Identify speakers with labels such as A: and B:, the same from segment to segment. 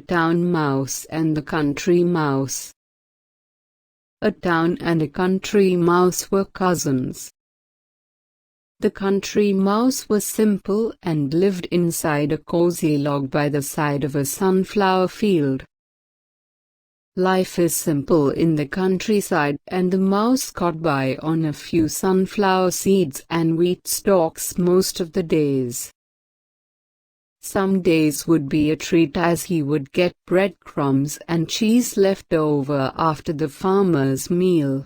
A: The Town Mouse and the Country Mouse. A town and a country mouse were cousins. The country mouse was simple and lived inside a cozy log by the side of a sunflower field. Life is simple in the countryside, and the mouse got by on a few sunflower seeds and wheat stalks most of the days. Some days would be a treat, as he would get breadcrumbs and cheese left over after the farmer's meal.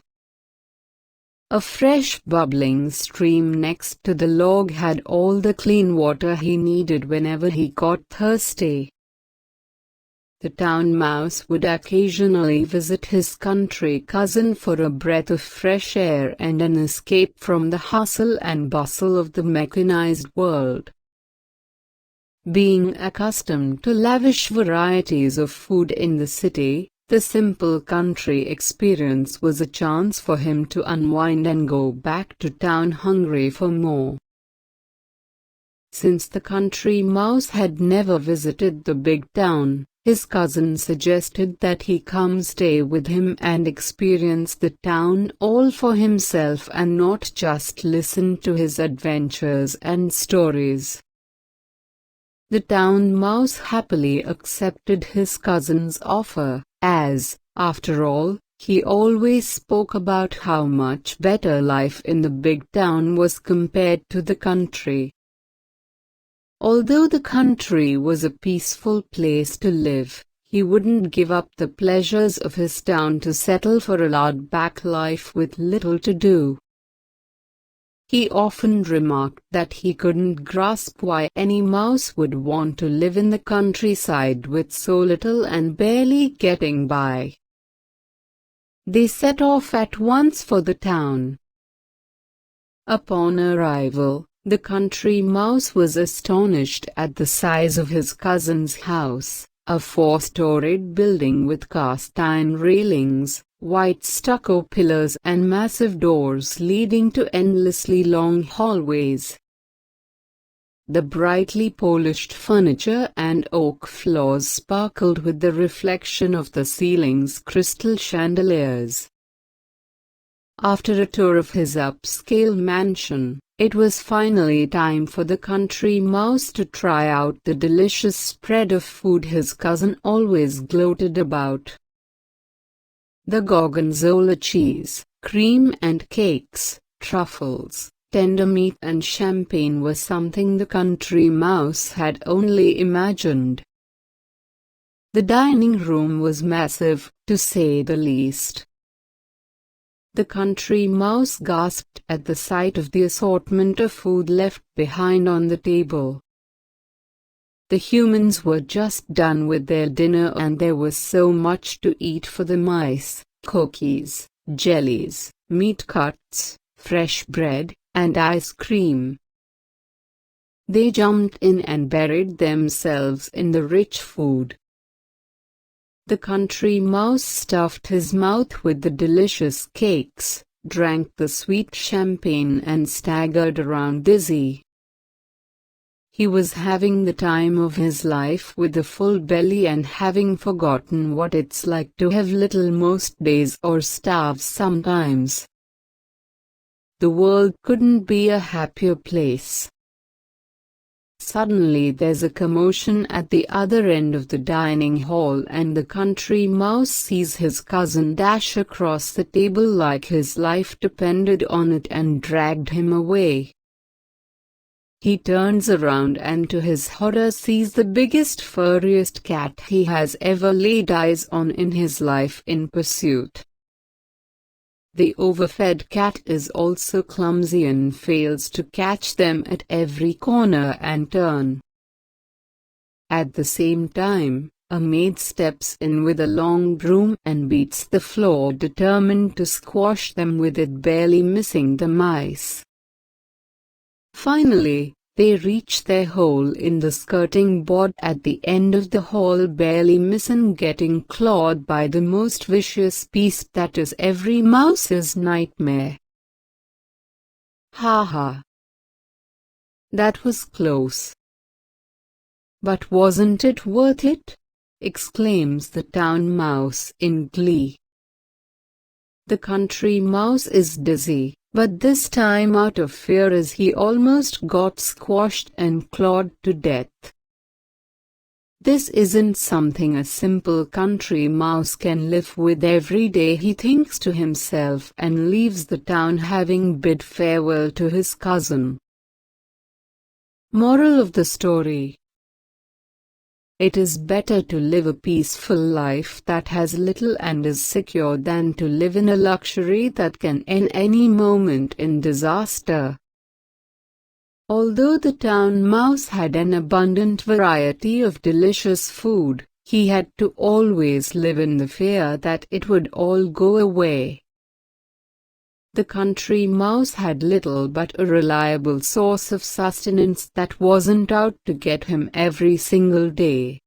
A: A fresh bubbling stream next to the log had all the clean water he needed whenever he got thirsty. The town mouse would occasionally visit his country cousin for a breath of fresh air and an escape from the hustle and bustle of the mechanized world. Being accustomed to lavish varieties of food in the city, the simple country experience was a chance for him to unwind and go back to town hungry for more. Since the country mouse had never visited the big town, his cousin suggested that he come stay with him and experience the town all for himself and not just listen to his adventures and stories. The town mouse happily accepted his cousin's offer, as, after all, he always spoke about how much better life in the big town was compared to the country. Although the country was a peaceful place to live, he wouldn't give up the pleasures of his town to settle for a laid-back life with little to do. He often remarked that he couldn't grasp why any mouse would want to live in the countryside with so little and barely getting by. They set off at once for the town. Upon arrival, the country mouse was astonished at the size of his cousin's house, a four-storied building with cast-iron railings, white stucco pillars and massive doors leading to endlessly long hallways. The brightly polished furniture and oak floors sparkled with the reflection of the ceiling's crystal chandeliers. After a tour of his upscale mansion, it was finally time for the country mouse to try out the delicious spread of food his cousin always gloated about. The gorgonzola cheese, cream and cakes, truffles, tender meat and champagne were something the country mouse had only imagined. The dining room was massive, to say the least. The country mouse gasped at the sight of the assortment of food left behind on the table. The humans were just done with their dinner and there was so much to eat for the mice: cookies, jellies, meat cuts, fresh bread, and ice cream. They jumped in and buried themselves in the rich food. The country mouse stuffed his mouth with the delicious cakes, drank the sweet champagne and staggered around dizzy. He was having the time of his life with a full belly and having forgotten what it's like to have little most days or starve sometimes. The world couldn't be a happier place. Suddenly there's a commotion at the other end of the dining hall and the country mouse sees his cousin dash across the table like his life depended on it and dragged him away. He turns around and to his horror sees the biggest furriest cat he has ever laid eyes on in his life in pursuit. The overfed cat is also clumsy and fails to catch them at every corner and turn. At the same time, a maid steps in with a long broom and beats the floor, determined to squash them with it, barely missing the mice. Finally, they reach their hole in the skirting board at the end of the hall, barely missing getting clawed by the most vicious beast that is every mouse's nightmare. Ha ha. That was close. But wasn't it worth it? exclaims the town mouse in glee. The country mouse is dizzy, but this time out of fear as he almost got squashed and clawed to death. This isn't something a simple country mouse can live with every day, he thinks to himself, and leaves the town having bid farewell to his cousin. Moral of the story: it is better to live a peaceful life that has little and is secure than to live in a luxury that can end any moment in disaster. Although the town mouse had an abundant variety of delicious food, he had to always live in the fear that it would all go away. The country mouse had little but a reliable source of sustenance that wasn't out to get him every single day.